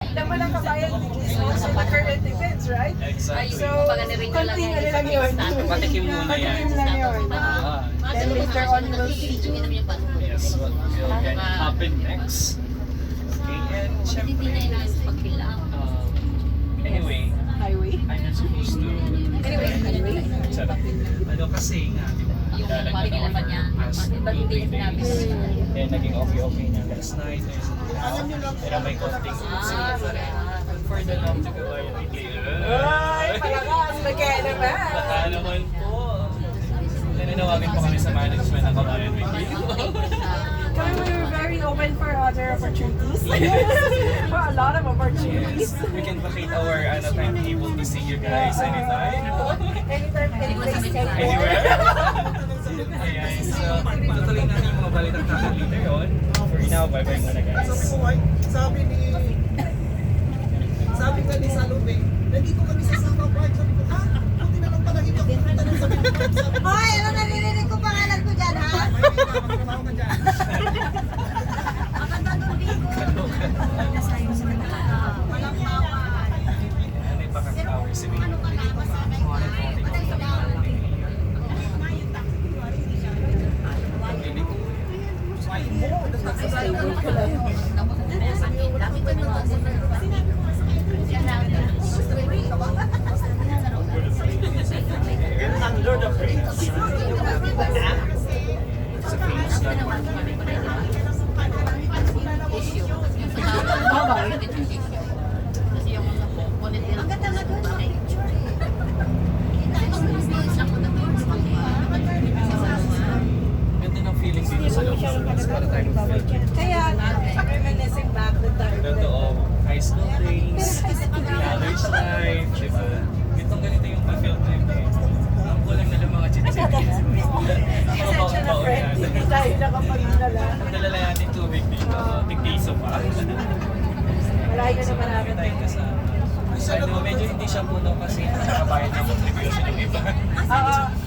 Laman ng kabayan is also the current events, right? Exactly. So, konting ano lang yun. Patikim muna yan. Patikim lang yun. Then later on, we'll see. Yes, what will happen next. Okay, and syempre, anyway, Highway. I'm not supposed to... Anyway. Sarap. Ano kasi nga, di ba? Lalagyan ako for past 2-3 days. And naging okay na last night. Pero may konting sila pa rin. For the long to go, Ay, palakas. Magkaya naman. baka naman po. Nananawagan po kami sa management ng Kabayan Weekly. Kami we're very open for other opportunities. For a lot of opportunities. Yes, we can vacate our timetable to see you guys anytime. Anytime, any place, Anywhere. Ayan, so tutuloy natin yung mga balitang takan later on. For now, bye-bye muna guys. Sabi nga ni Salome, nandito kami sa Sapa Park. Sabi ko, buti na lang pala ito. Punta ng Sapa Park. Sabi ko, Hoy, ano naririnig ko pangalan ko dyan, ha? magtrabaho ka dyan. Maganda doon, Bigo. Walang tawa. Ayan, may pakak-hour si May. Under the bridge. Sa famous na Ang ganda nga doon, sa picture eh. ganda ng feeling dito sa Lobos para tayo mag-film. Kaya, reminiscing back the time. Totoo, high school days, college life, di ba? Ganito yung pa-film time eh. Ang kulang na lang mga chit-chit. Pasensya na, friend. Hindi tayo nakapag-inala. Nadala natin tubig dito, tig-piso pa. Malayo na marami Tayo kasama. Ano, medyo hindi siya puno kasi nakakabayad ng contribution yung iba.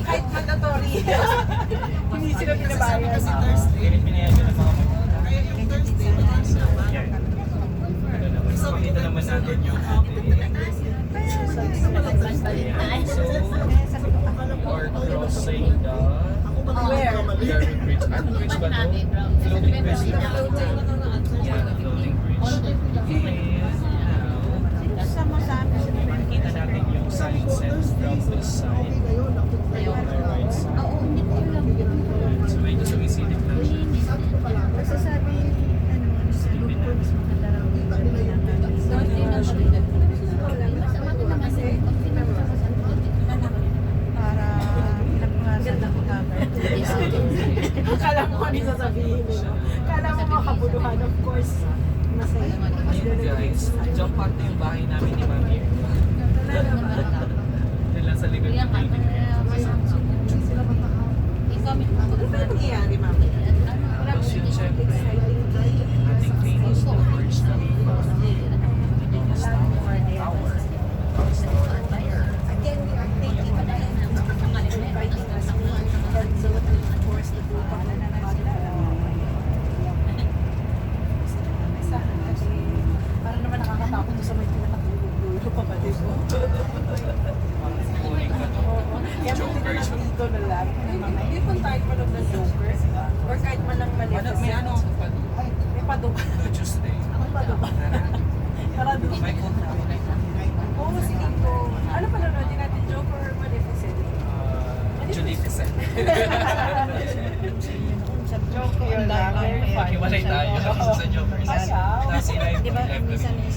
Kahit mandatory. Hindi sila pinabayad. Pinayagan ng mga Kaya yung Thursday, yan. Ano naman, pakita naman natin yung ayan. So, or crossing the Where? Garden Bridge. Ano bridge ba to? Floating bridge. Yeah, the floating bridge. And now, makikita natin yung sunset from this side. On the right side. So, medyo sumisilip lang siya. Silipin natin. Akala mo ano sasabihin mo. Akala mo makabuluhan, of course. Masaya. Ayun guys, jump pad na yung bahay namin ni Mami. Yan lang sa likod ng building. Ano ba nangyayari, ma'am? Wala Tapos yun, syempre, exciting day. ating famous na bridge na Tower. Again, we are thanking inviting us to Herzog, of course, the group of para naman nakakatakot sa may pinakatulog-dulo pa ba dito? Kaya buti na lang dito na lang. Hindi kung tayo panood ng Joker or kahit man lang Maleficent. May ano ako pa doon? May paduka. Tuesday. Ang paduka. Tara doon. May kontra ako na ito. Oo, sige po. Ano pa lang natin natin, Joker or Maleficent? Julificent. Sa Joker lang. Hiwalay tayo sa Joker. Ayaw. Tapos inay Di ba, minsan